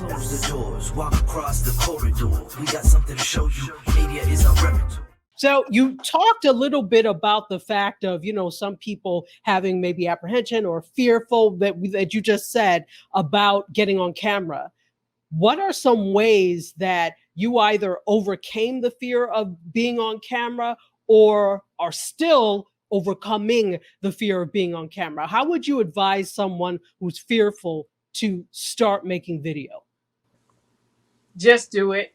Close the doors, walk across the corridor. We got something to show you. Media is our repertoire. So you talked a little bit about the fact of, some people having maybe apprehension or fearful that you just said about getting on camera. What are some ways that you either overcame the fear of being on camera or are still overcoming the fear of being on camera? How would you advise someone who's fearful to start making video? Just do it.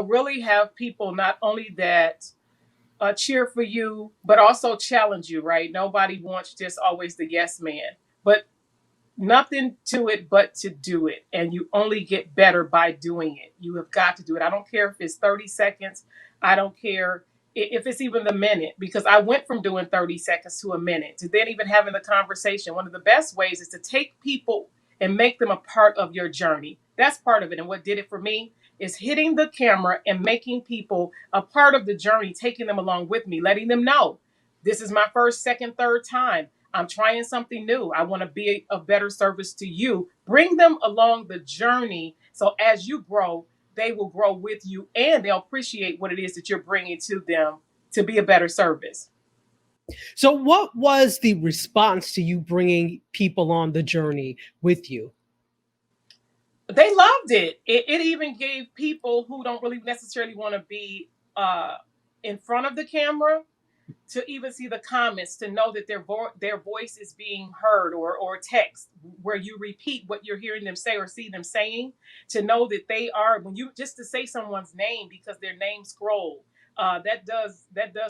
Really have people not only that cheer for you, but also challenge you, right? Nobody wants just always the yes man, but nothing to it but to do it. And you only get better by doing it. You have got to do it. I don't care if it's 30 seconds. I don't care if it's even the minute, because I went from doing 30 seconds to a minute to then even having the conversation. One of the best ways is to take people and make them a part of your journey. That's part of it. And what did it for me is hitting the camera and making people a part of the journey, taking them along with me, letting them know this is my first, second, third time. I'm trying something new. I want to be of better service to you. Bring them along the journey. So as you grow, they will grow with you and they'll appreciate what it is that you're bringing to them to be a better service. So what was the response to you bringing people on the journey with you? They loved it. It even gave people who don't really necessarily want to be in front of the camera to even see the comments, to know that their voice is being heard, or text where you repeat what you're hearing them say or see them saying, to know that they are, when you just to say someone's name because their name scrolled, that does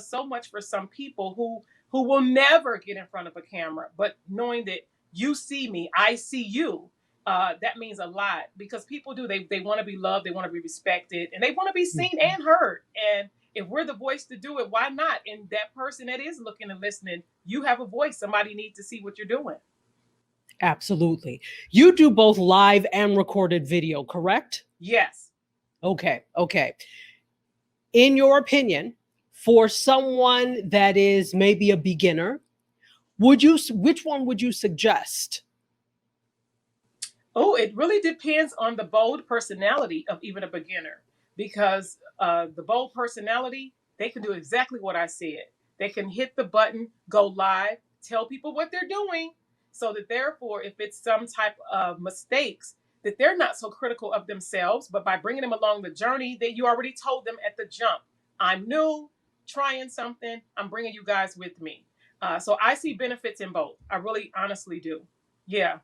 so much for some people who will never get in front of a camera, but knowing that you see me, I see you. That means a lot, because people they want to be loved, they want to be respected, and they want to be seen and heard. And if we're the voice to do it, why not? And that person that is looking and listening, you have a voice. Somebody needs to see what you're doing. Absolutely. You do both live and recorded video, correct? Yes. Okay. In your opinion, for someone that is maybe a beginner, which one would you suggest? Oh, it really depends on the bold personality of even a beginner, because the bold personality, they can do exactly what I said. They can hit the button, go live, tell people what they're doing, so that therefore, if it's some type of mistakes, that they're not so critical of themselves, but by bringing them along the journey, that you already told them at the jump, I'm new, trying something, I'm bringing you guys with me. So I see benefits in both. I really honestly do. Yeah.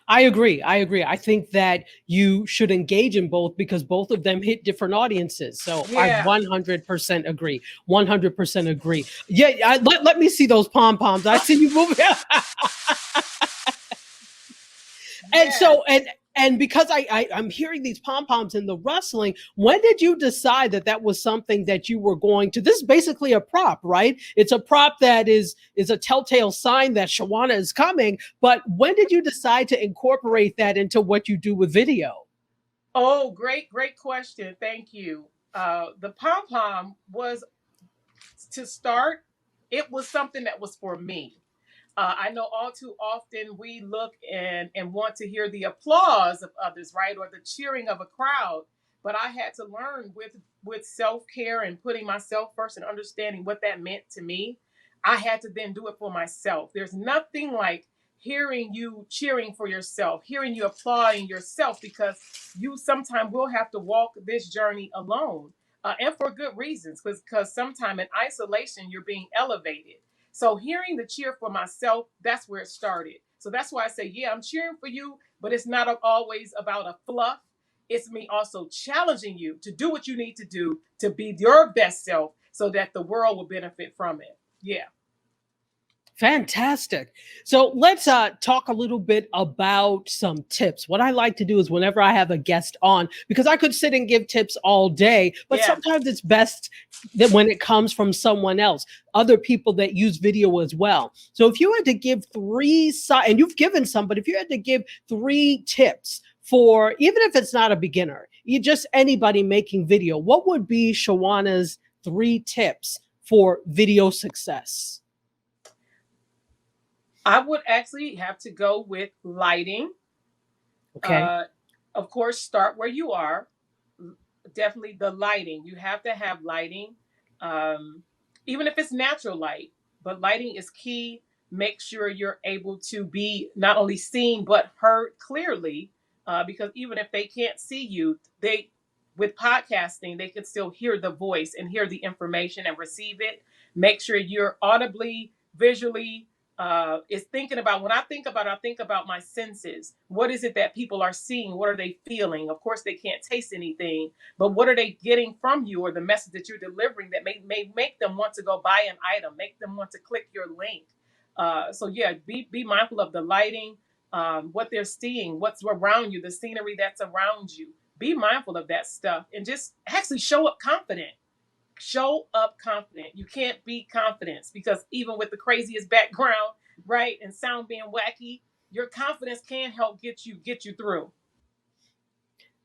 I agree. I think that you should engage in both because both of them hit different audiences. So Yeah. I 100% agree. 100% agree. Yeah, let me see those pom-poms. I see you moving. And so, and because I'm hearing these pom-poms in the rustling, when did you decide that was something that you were going to, this is basically a prop, right? It's a prop that is a telltale sign that Shawanna is coming, but when did you decide to incorporate that into what you do with video? Oh, great question. Thank you. The pom-pom was, to start, it was something that was for me. I know all too often we look and want to hear the applause of others, right? Or the cheering of a crowd. But I had to learn with self-care and putting myself first and understanding what that meant to me. I had to then do it for myself. There's nothing like hearing you cheering for yourself, hearing you applauding yourself, because you sometimes will have to walk this journey alone. And for good reasons, because sometimes in isolation, you're being elevated. So hearing the cheer for myself, that's where it started. So that's why I say, yeah, I'm cheering for you, but it's not always about a fluff. It's me also challenging you to do what you need to do to be your best self so that the world will benefit from it. Yeah. Fantastic. So let's talk a little bit about some tips. What I like to do is whenever I have a guest on, because I could sit and give tips all day, but sometimes it's best that when it comes from someone else, other people that use video as well. So if you had to give and you've given some, but if you had to give 3 tips for, even if it's not a beginner, you just anybody making video, what would be Shawanna's 3 tips for video success? I would actually have to go with lighting. Okay. Of course, start where you are. Definitely the lighting. You have to have lighting, um, even if it's natural light. But lighting is key. Make sure you're able to be not only seen but heard clearly, because even if they can't see you, they with podcasting they can still hear the voice and hear the information and receive it. Make sure you're audibly, visually. Is thinking about when I think about it, I think about my senses. What is it that people are seeing? What are they feeling? Of course, they can't taste anything, but what are they getting from you or the message that you're delivering that may make them want to go buy an item, make them want to click your link? So yeah, be mindful of the lighting, what they're seeing, what's around you, the scenery that's around you. Be mindful of that stuff and just actually show up confident. Show up confident. You can't be confident because even with the craziest background, right, and sound being wacky, your confidence can help get you through.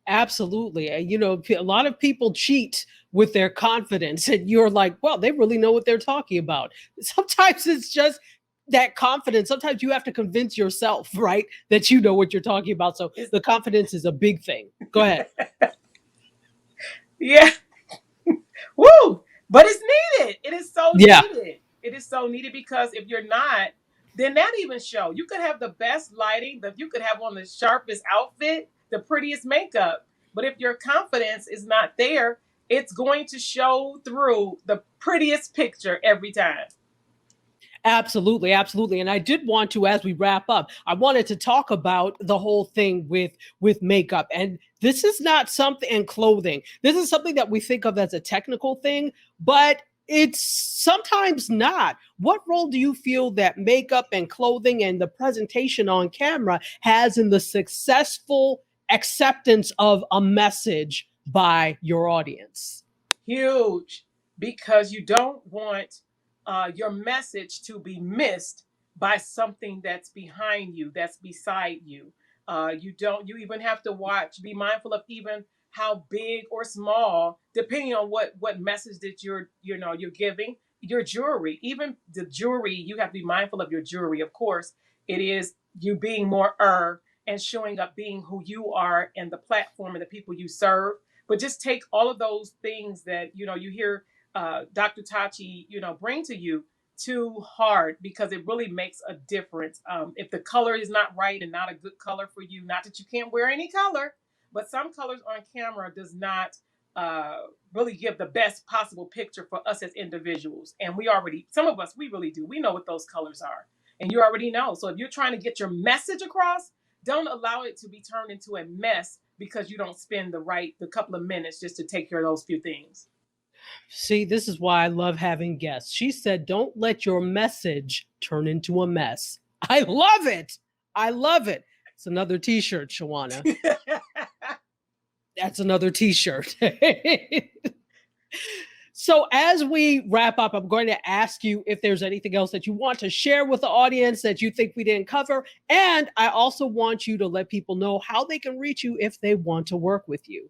Absolutely. And, a lot of people cheat with their confidence, and you're like, well, they really know what they're talking about. Sometimes it's just that confidence. Sometimes you have to convince yourself, right, that you know what you're talking about. So the confidence is a big thing. Go ahead. Yeah. Woo! But it's needed. It is so Yeah. needed. It is so needed because if you're not, then that even show. You could have the best lighting, you could have on the sharpest outfit, the prettiest makeup. But if your confidence is not there, it's going to show through the prettiest picture every time. Absolutely, absolutely. And I did want to, as we wrap up, I wanted to talk about the whole thing with makeup. And this is not something and clothing. This is something that we think of as a technical thing, but it's sometimes not. What role do you feel that makeup and clothing and the presentation on camera has in the successful acceptance of a message by your audience? Huge, because you don't want your message to be missed by something that's behind you, that's beside you. You don't. You even have to watch. Be mindful of even how big or small, depending on what message that you're giving. Your jewelry, even the jewelry, you have to be mindful of your jewelry. Of course, it is you being more and showing up, being who you are, and the platform and the people you serve. But just take all of those things that you hear Dr. Tachi bring to you too hard, because it really makes a difference. If the color is not right and not a good color for you, not that you can't wear any color, but some colors on camera does not uh, really give the best possible picture for us as individuals. And some of us, we really do. We know what those colors are, and you already know. So if you're trying to get your message across, don't allow it to be turned into a mess because you don't spend the couple of minutes just to take care of those few things. See, this is why I love having guests. She said, don't let your message turn into a mess. I love it. I love it. It's another t-shirt, Shawanna. That's another t-shirt. So as we wrap up, I'm going to ask you if there's anything else that you want to share with the audience that you think we didn't cover. And I also want you to let people know how they can reach you if they want to work with you.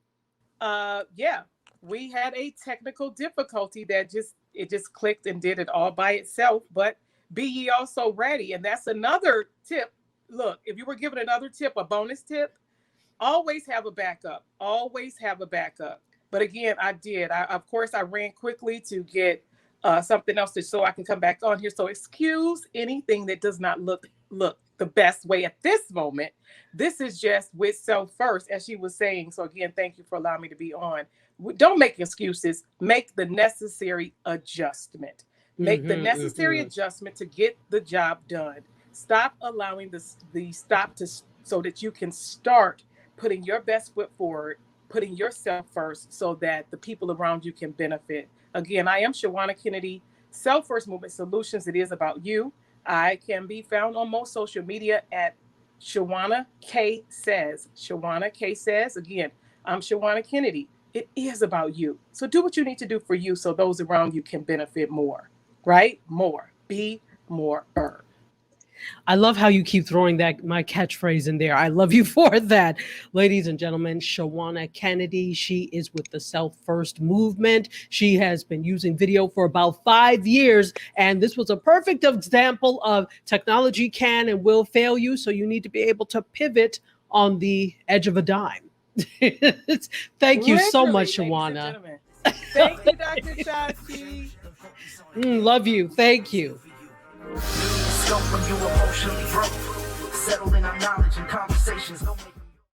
Yeah, we had a technical difficulty that just clicked and did it all by itself. But be ye also ready, and that's another tip. Look, if you were given another tip, a bonus tip, always have a backup. Always have a backup. But again, I did. Of course, I ran quickly to get something else so I can come back on here. So excuse anything that does not look the best way at this moment. This is just with self first, as she was saying. So again, thank you for allowing me to be on. Don't make excuses. Make the necessary adjustment. Make the necessary adjustment to get the job done. Stop allowing the stop to so that you can start putting your best foot forward, putting yourself first so that the people around you can benefit. Again, I am Shawanna Kennedy, Self First Movement Solutions. It is about you. I can be found on most social media at Shawanna K Says. Shawanna K Says. Again, I'm Shawanna Kennedy. It is about you. So do what you need to do for you so those around you can benefit more, right? More. Be more. I love how you keep throwing my catchphrase in there. I love you for that. Ladies and gentlemen, Shawanna Kennedy, she is with the Self First movement. She has been using video for about 5 years, and this was a perfect example of technology can and will fail you, so you need to be able to pivot on the edge of a dime. Thank you so much, Literally, ladies and Shawanna. gentlemen. Thank you, Dr. Shachi. Love you. Thank you. Scope when you emotionally broke. Settling our knowledge and conversations. Don't make